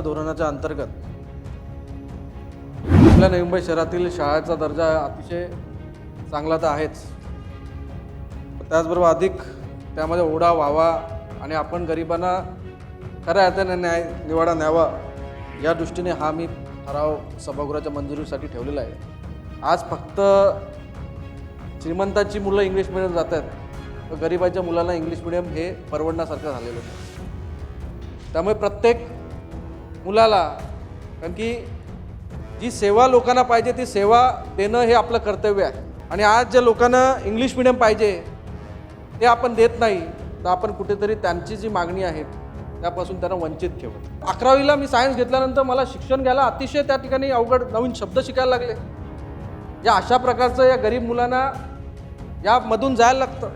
धोरणाच्या अंतर्गत आपल्या नवी मुंबई शहरातील शाळेचा दर्जा अतिशय चांगला तर आहेच, त्याचबरोबर अधिक त्यामध्ये ओढा व्हावा आणि आपण गरिबांना खऱ्या अर्थाने निवाडा न्यावा या दृष्टीने हा मी ठराव सभागृहाच्या मंजुरीसाठी ठेवलेला आहे। आज फक्त श्रीमंतांची मुलं इंग्लिश मिडियम जातात, तर गरिबाच्या मुलांना इंग्लिश मिडियम हे परवडण्यासारखं झालेलं आहे। त्यामुळे प्रत्येक मुलाला, कारण की जी सेवा लोकांना पाहिजे ती सेवा देणं हे आपलं कर्तव्य आहे, आणि आज ज्या लोकांना इंग्लिश मिडियम पाहिजे ते आपण देत नाही, तर आपण कुठेतरी त्यांची जी मागणी आहे त्यापासून त्यांना वंचित ठेवू। 11वीला मी सायन्स घेतल्यानंतर मला शिक्षण घ्यायला अतिशय त्या ठिकाणी अवघड नवीन शब्द शिकायला लागले। या अशा प्रकारचं या गरीब मुलांना यामधून जायला लागतं।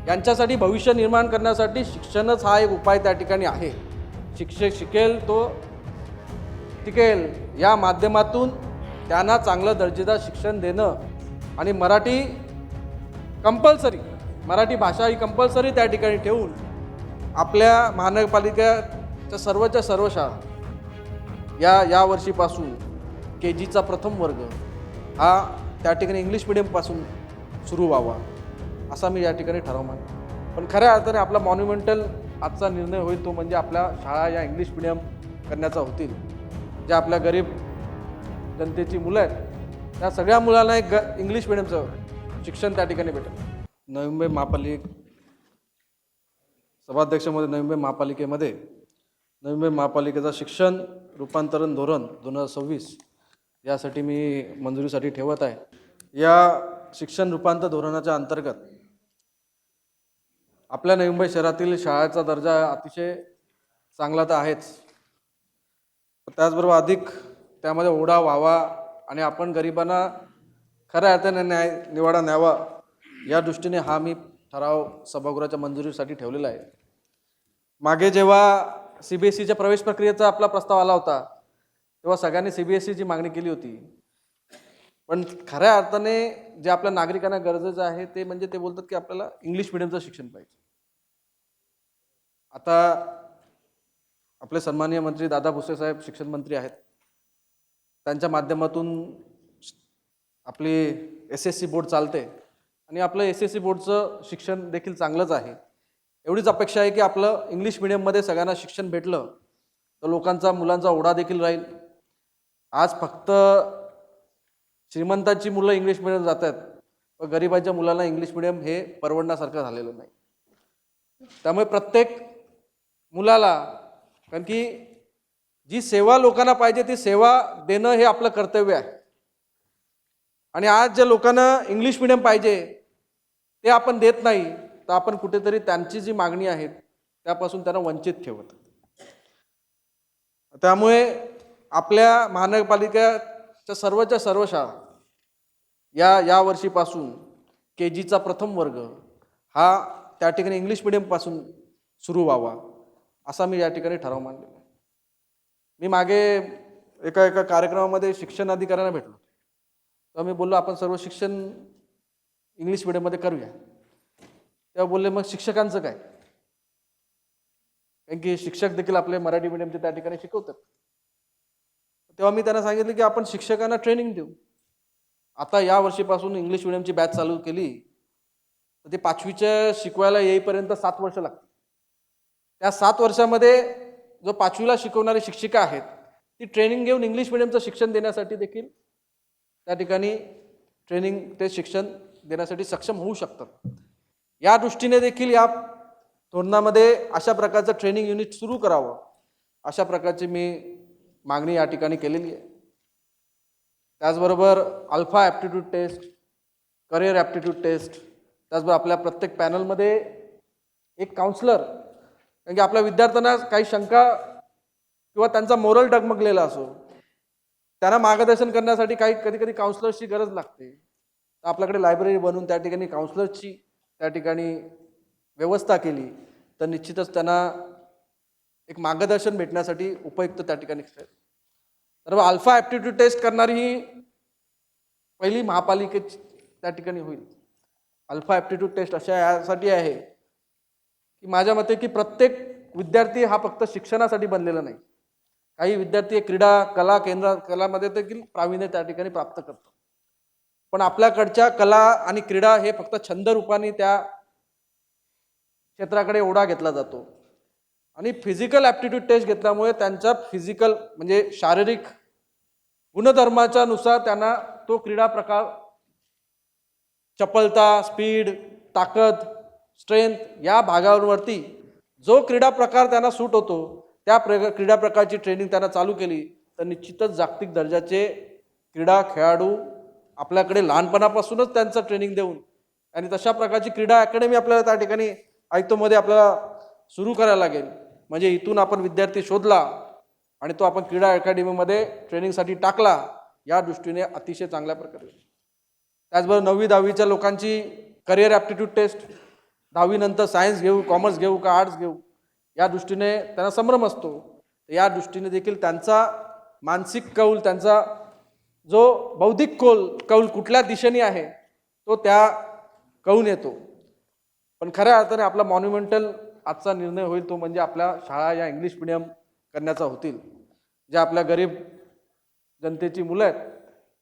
यांच्यासाठी भविष्य निर्माण करण्यासाठी शिक्षणच हा एक उपाय त्या ठिकाणी आहे। शिक्षक शिकेल तो टिकेल या माध्यमातून त्यांना चांगलं दर्जेदार शिक्षण देणं आणि मराठी भाषा ही कंपल्सरी त्या ठिकाणी ठेवून आपल्या महानगरपालिकेच्या सर्व शाळा या वर्षीपासून KGचा प्रथम वर्ग हा त्या ठिकाणी इंग्लिश मिडियमपासून सुरू व्हावा असा मी या ठिकाणी ठराव मानतो। पण खऱ्या अर्थाने आपला मॉन्युमेंटल आजचा निर्णय होईल तो म्हणजे आपल्या शाळा या इंग्लिश मिडियम करण्याचा होतील। ज्या आपल्या गरीब जनतेची मुलं आहेत त्या सगळ्या मुलांना एक इंग्लिश मिडियमचं शिक्षण त्या ठिकाणी भेटेल। नवी मुंबई महापालिकेमध्ये नवी मुंबई महापालिकेचा शिक्षण रूपांतरण धोरण 2026 यासाठी मी मंजुरीसाठी ठेवत आहे। या शिक्षण रूपांतर धोरणाच्या अंतर्गत आपल्या नवी मुंबई शहरातील शाळेचा दर्जा अतिशय चांगला तर आहेच, त्याचबरोबर अधिक त्यामध्ये ओढा व्हावा आणि आपण गरिबांना खऱ्या अर्थाने निवाडा न्यावा या दृष्टीने हा मी ठराव सभागृहाच्या मंजुरीसाठी ठेवलेला आहे। मागे जेव्हा CBSEच्या प्रवेश प्रक्रियेचा आपला प्रस्ताव आला होता तेव्हा सगळ्यांनी CBSEची मागणी केली होती, पण खऱ्या अर्थाने जे आपल्या नागरिकांना गरजेचं आहे ते म्हणजे ते बोलतात की आपल्याला इंग्लिश मिडियमचं शिक्षण पाहिजे। आता आपले सन्माननीय मंत्री दादा भुसे साहेब शिक्षण मंत्री आहेत, त्यांच्या माध्यमातून आपली SSC बोर्ड चालते आणि आपलं SSC बोर्डचं शिक्षण देखील चांगलंच आहे। एवढीच अपेक्षा आहे की आपलं इंग्लिश मिडियममध्ये सगळ्यांना शिक्षण भेटलं तर लोकांचा मुलांचा ओढा देखील राहील। आज फक्त श्रीमंतांची मुलं इंग्लिश मिडियम जातात, व गरिबाच्या मुलांना इंग्लिश मिडियम हे परवडण्यासारखं झालेलं नाही। त्यामुळे प्रत्येक मुलाला, कारण की जी सेवा लोकांना पाहिजे ती सेवा देणं हे आपलं कर्तव्य आहे, आणि आज ज्या लोकांना इंग्लिश मिडियम पाहिजे ते आपण देत नाही, तर आपण कुठेतरी त्यांची जी मागणी आहे त्यापासून त्यांना वंचित ठेवत। त्यामुळे आपल्या महानगरपालिकेच्या सर्व शाळा या वर्षीपासून KGचा प्रथम वर्ग हा त्या ठिकाणी इंग्लिश मिडियमपासून सुरू व्हावा असा मी या ठिकाणी ठराव मांडलेला आहे। मी मागे एका कार्यक्रमामध्ये शिक्षण अधिकाऱ्यांना भेटलो, तेव्हा मी बोललो आपण सर्व शिक्षण इंग्लिश मिडियममध्ये करूया। तेव्हा बोलले मग शिक्षकांचं काय, कारण की शिक्षक देखील आपले मराठी मिडियमचे त्या ठिकाणी शिकवतात। तेव्हा मी त्यांना सांगितलं की आपण शिक्षकांना ट्रेनिंग देऊ। आता या वर्षीपासून इंग्लिश मिडियमची बॅच चालू केली तर ते 5वीच्या शिकवायला येईपर्यंत 7 वर्ष लागतात। त्या 7 वर्षामध्ये जो 5वीला शिकवणारी शिक्षिका आहेत ती ट्रेनिंग घेऊन इंग्लिश मिडियमचं शिक्षण देण्यासाठी देखील त्या ठिकाणी ते शिक्षण देण्यासाठी सक्षम होऊ शकतात। या दृष्टीने देखील या धोरणामध्ये अशा प्रकारचं ट्रेनिंग युनिट सुरू करावं अशा प्रकारची मी मागणी या ठिकाणी केलेली आहे। त्याचबरोबर alpha aptitude test, career aptitude test, त्याचबरोबर आपल्या प्रत्येक पॅनलमध्ये एक काउन्सलर, कारण की आपल्या विद्यार्थ्यांना काही शंका किंवा त्यांचा मोरल डगमगलेला असो, त्यांना मार्गदर्शन करण्यासाठी कधी काउन्सलर्सची गरज लागते। तर आपल्याकडे लायब्ररी बनवून त्या ठिकाणी काउन्सलर्सची त्या ठिकाणी व्यवस्था केली तर निश्चितच त्यांना एक मार्गदर्शन भेटण्यासाठी उपयुक्त त्या ठिकाणी असेल। तर अल्फा ॲप्टिट्यूड टेस्ट करणारी ही पहिली महापालिकेत त्या ठिकाणी होईल। अल्फा ॲप्टिट्यूड टेस्ट अशा यासाठी आहे की माझ्या मते की प्रत्येक विद्यार्थी हा फक्त शिक्षणासाठी बनलेला नाही, काही विद्यार्थी क्रीडा कला कलामध्ये देखील प्रावीण्य त्या ठिकाणी प्राप्त करतात. पण आपल्याकडच्या कला आणि क्रीडा हे फक्त छंद रूपाने त्या क्षेत्राकडे ओढा घेतला जातो आणि फिजिकल ॲप्टिट्यूड टेस्ट घेतल्यामुळे त्यांच्या फिजिकल म्हणजे शारीरिक गुणधर्माच्या नुसार त्यांना तो क्रीडा प्रकार चपलता, स्पीड, ताकद, स्ट्रेंथ या भागावरती जो क्रीडा प्रकार त्यांना सूट होतो त्या क्रीडा प्रकारची ट्रेनिंग त्यांना चालू केली तर निश्चितच जागतिक दर्जाचे क्रीडा खेळाडू आपल्याकडे लहानपणापासूनच त्यांचं ट्रेनिंग देऊन आणि तशा प्रकारची क्रीडा अकॅडमी आपल्याला त्या ठिकाणी आयतोमध्ये आपल्याला सुरू करायला लागेल. म्हणजे इथून आपण विद्यार्थी शोधला आणि तो आपण क्रीडा अकॅडमीमध्ये ट्रेनिंगसाठी टाकला या दृष्टीने अतिशय चांगल्या प्रकारे. त्याचबरोबर 9वी 10वीच्या लोकांची करिअर ॲप्टिट्यूड टेस्ट 10वी नंतर सायन्स घेऊ, कॉमर्स घेऊ का आर्ट्स घेऊ या दृष्टीने त्यांना संभ्रम असतो. या दृष्टीने देखील त्यांचा मानसिक कौल, त्यांचा जो बौद्धिक कौल कुठल्या दिशेने आहे तो त्या कळून येतो. पण खऱ्या अर्थाने आपला मॉन्युमेंटल आजचा निर्णय होईल तो म्हणजे आपल्या शाळा या इंग्लिश मिडियम करण्याचा होतील. ज्या आपल्या गरीब जनतेची मुलं आहेत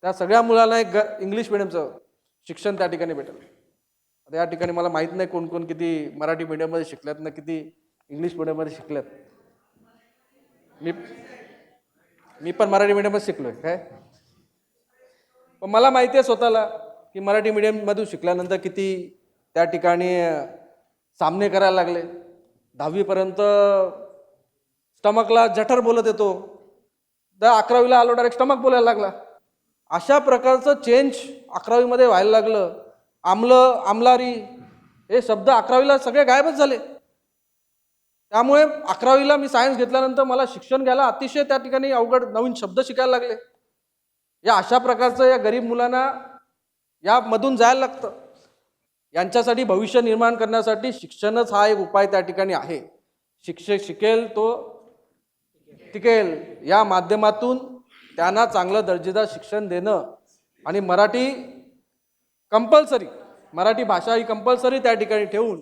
त्या सगळ्या मुलांना एक इंग्लिश मिडियमचं शिक्षण त्या ठिकाणी भेटेल. आता या ठिकाणी मला माहीत नाही कोण कोण किती मराठी मिडियममध्ये शिकल्यात ना किती इंग्लिश मिडियममध्ये शिकल्यात. मी पण मराठी मिडियममध्ये शिकलोय काय, पण मला माहिती आहे स्वतःला की मराठी मिडियममधून शिकल्यानंतर किती त्या ठिकाणी सामने करायला लागले. 10वीपर्यंत स्टमकला जठर बोलत येतो, 11वीला आलो डायरेक्ट स्टमक बोलायला लागला. अशा प्रकारचं चेंज 11वीमध्ये व्हायला लागलं. आमलारी हे शब्द 11वीला सगळे गायबच झाले. त्यामुळे 11वीला मी सायन्स घेतल्यानंतर मला शिक्षण घ्यायला अतिशय त्या ठिकाणी अवघड नवीन शब्द शिकायला लागले. या अशा प्रकारचं या गरीब मुलांना यामधून जायला लागतं. यांच्यासाठी भविष्य निर्माण करण्यासाठी शिक्षणच हा एक उपाय त्या ठिकाणी आहे. शिक्षक शिकेल तो टिकेल या माध्यमातून त्यांना चांगलं दर्जेदार शिक्षण देणं आणि मराठी भाषा ही कंपल्सरी त्या ठिकाणी ठेवून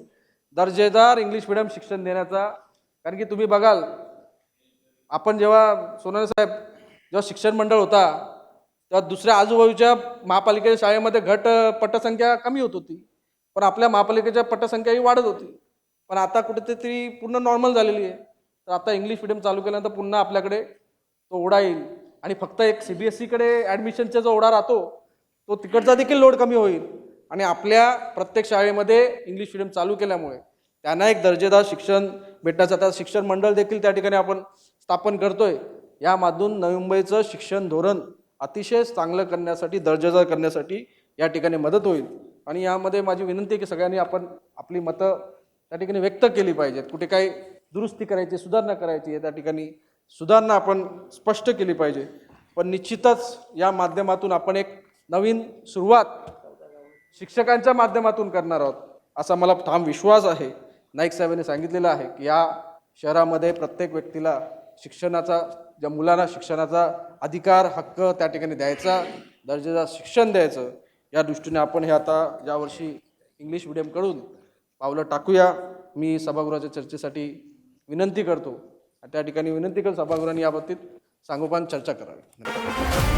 दर्जेदार इंग्लिश मिडियम शिक्षण देण्याचा. कारण की तुम्ही बघाल आपण जेव्हा सोनाने साहेब जेव्हा शिक्षण मंडळ होता तेव्हा दुसऱ्या आजूबाजूच्या महापालिकेच्या शाळेमध्ये पटसंख्या कमी होत होती पण आपल्या महापालिकेच्या पटसंख्या ही वाढत होती. पण आता कुठेतरी पूर्ण नॉर्मल झालेली आहे. तर आता इंग्लिश मिडियम चालू केल्यानंतर पुन्हा आपल्याकडे तो ओढा येईल आणि फक्त एक CBSE-कडे ॲडमिशनचा जो ओढा राहतो तो तिकडचा देखील लोड कमी होईल आणि आपल्या प्रत्येक शाळेमध्ये इंग्लिश मिडियम चालू केल्यामुळे त्यांना एक दर्जेदार शिक्षण भेटण्याचं आता शिक्षण मंडळ देखील त्या ठिकाणी आपण स्थापन करतोय. यामधून नवी मुंबईचं शिक्षण धोरण अतिशय चांगलं करण्यासाठी दर्जेदार करण्यासाठी या ठिकाणी मदत होईल. आणि यामध्ये माझी विनंती आहे की सगळ्यांनी आपण आपली मतं त्या ठिकाणी व्यक्त केली पाहिजेत. कुठे काही दुरुस्ती करायची, सुधारणा करायची आहे त्या ठिकाणी सुधारणा आपण स्पष्ट केली पाहिजे. पण निश्चितच या माध्यमातून आपण एक नवीन सुरुवात शिक्षकांच्या माध्यमातून करणार आहोत असा मला ठाम विश्वास आहे. नाईक साहेबांनी सांगितलेलं आहे की या शहरामध्ये प्रत्येक व्यक्तीला शिक्षणाचा, ज्या मुलांना शिक्षणाचा अधिकार, हक्क त्या ठिकाणी द्यायचा, दर्जेदार शिक्षण द्यायचं. या दृष्टीने आपण हे आता यावर्षी इंग्लिश मिडियमकडून पावलं टाकूया. मी सभागृहाच्या चर्चेसाठी विनंती करतो. त्या ठिकाणी विनंती करून सभागृहाने याबाबतीत सांगोपान चर्चा करावी.